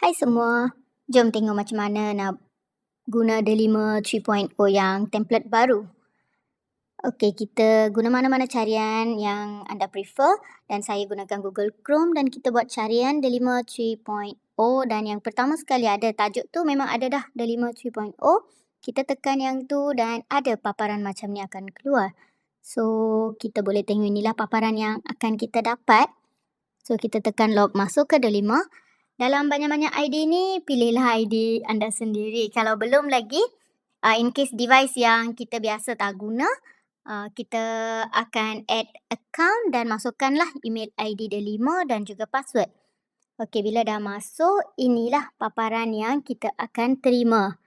Hai semua, jom tengok macam mana nak guna Delima 3.0 yang template baru. Okey, kita guna mana-mana carian yang anda prefer dan saya gunakan Google Chrome dan kita buat carian Delima 3.0 dan yang pertama sekali ada tajuk tu memang ada dah Delima 3.0. Kita tekan yang tu dan ada paparan macam ni akan keluar. So, kita boleh tengok inilah paparan yang akan kita dapat. So, kita tekan log masuk ke Delima. Dalam banyak-banyak ID ni, pilihlah ID anda sendiri. Kalau belum lagi, in case device yang kita biasa tak guna, kita akan add account dan masukkanlah email ID Delima dan juga password. Okey, bila dah masuk, inilah paparan yang kita akan terima.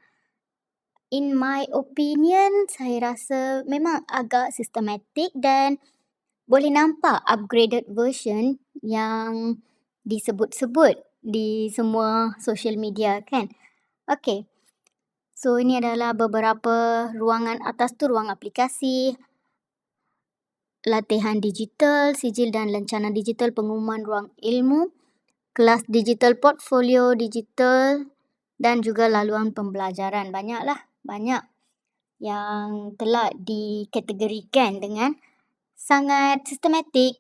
In my opinion, saya rasa memang agak sistematik dan boleh nampak upgraded version yang disebut-sebut di semua social media kan. Okey. So ini adalah beberapa ruangan atas tu, ruang aplikasi, latihan digital, sijil dan lencana digital, pengumuman ruang ilmu, kelas digital, portfolio digital dan juga laluan pembelajaran. Banyak yang telah dikategorikan dengan sangat sistematik.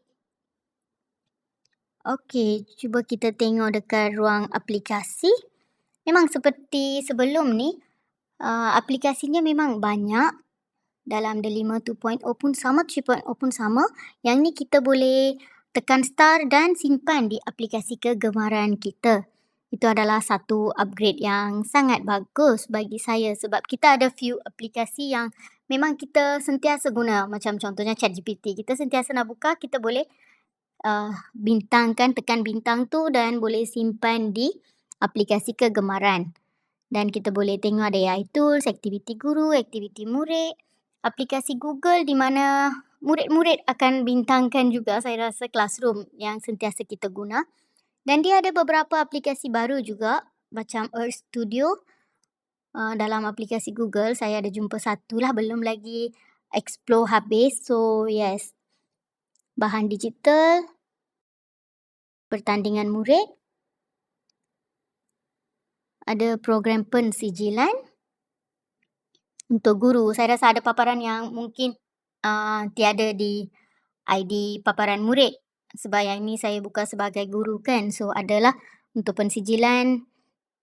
Okey, cuba kita tengok dekat ruang aplikasi. Memang seperti sebelum ni, aplikasinya memang banyak. Dalam Delima 2.0 pun sama, 3.0 pun sama. Yang ni kita boleh tekan start dan simpan di aplikasi kegemaran kita. Itu adalah satu upgrade yang sangat bagus bagi saya sebab kita ada few aplikasi yang memang kita sentiasa guna. Macam contohnya ChatGPT. Kita sentiasa nak buka, kita boleh bintangkan, tekan bintang tu dan boleh simpan di aplikasi kegemaran. Dan kita boleh tengok ada AI Tools, aktiviti guru, aktiviti murid, aplikasi Google di mana murid-murid akan bintangkan juga, saya rasa Classroom yang sentiasa kita guna. Dan dia ada beberapa aplikasi baru juga macam Earth Studio. Dalam aplikasi Google saya ada jumpa satu lah, belum lagi explore habis. So yes, bahan digital, pertandingan murid, ada program pensijilan untuk guru. Saya rasa ada paparan yang mungkin tiada di ID paparan murid sebab yang ni saya buka sebagai guru kan. So adalah untuk pensijilan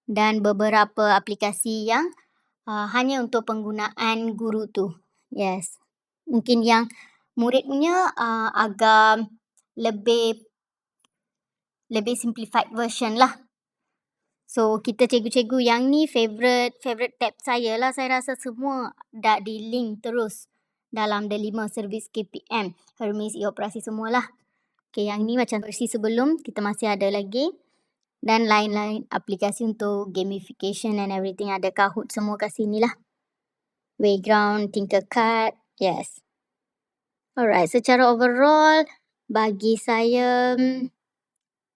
dan beberapa aplikasi yang hanya untuk penggunaan guru tu. Yes. Mungkin yang murid punya agak lebih simplified version lah. So, kita cikgu-cikgu yang ni favorite tab saya lah. Saya rasa semua dah di-link terus dalam Delima Servis KPM, Hermes, e-operasi semualah. Okay, yang ni macam versi sebelum, kita masih ada lagi. Dan lain-lain aplikasi untuk gamification and everything. Ada Kahoot semua kat sini lah. Wayground, Tinkercad, yes. Alright, secara overall, bagi saya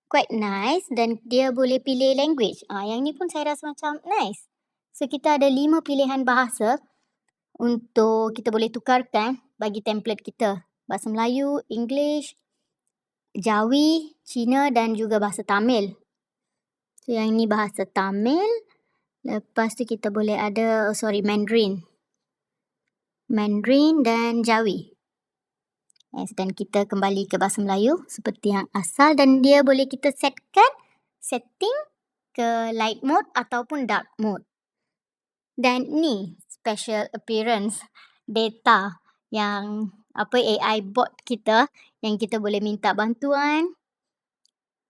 quite nice dan dia boleh pilih language. Yang ni pun saya rasa macam nice. So, kita ada 5 pilihan bahasa untuk kita boleh tukarkan bagi template kita. Bahasa Melayu, English, Jawi, Cina dan juga bahasa Tamil. So, yang ni bahasa Tamil. Lepas tu kita boleh ada, Mandarin. Mandarin dan Jawi. Yes, dan kita kembali ke bahasa Melayu seperti yang asal dan dia boleh kita setting ke light mode ataupun dark mode. Dan ni special appearance data yang AI bot kita yang kita boleh minta bantuan,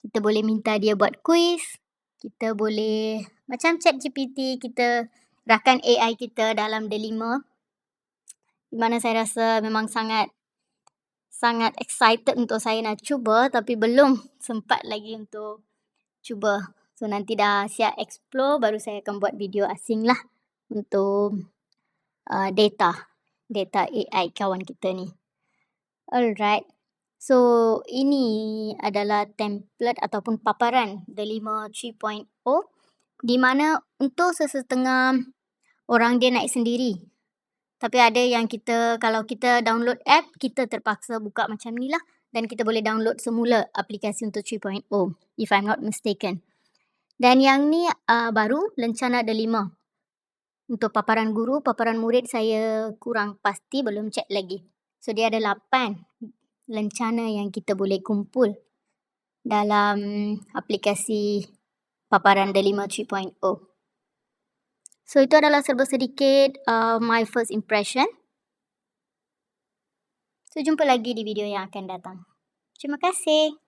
kita boleh minta dia buat quiz, kita boleh macam ChatGPT, kita rakan AI kita dalam Delima di mana saya rasa memang sangat excited untuk saya nak cuba tapi belum sempat lagi untuk cuba. So nanti dah siap explore baru saya akan buat video asing lah untuk data AI kawan kita ni. Alright. So ini adalah template ataupun paparan Delima 3.0 di mana untuk sesetengah orang dia naik sendiri. Tapi ada yang kalau kita download app, kita terpaksa buka macam ni lah. Dan kita boleh download semula aplikasi untuk 3.0, if I'm not mistaken. Dan yang ni baru lencana delima. Untuk paparan guru, paparan murid saya kurang pasti, belum cek lagi. So dia ada 8 lencana yang kita boleh kumpul dalam aplikasi paparan Delima 3.0. So itu adalah serba sedikit my first impression. So jumpa lagi di video yang akan datang. Terima kasih.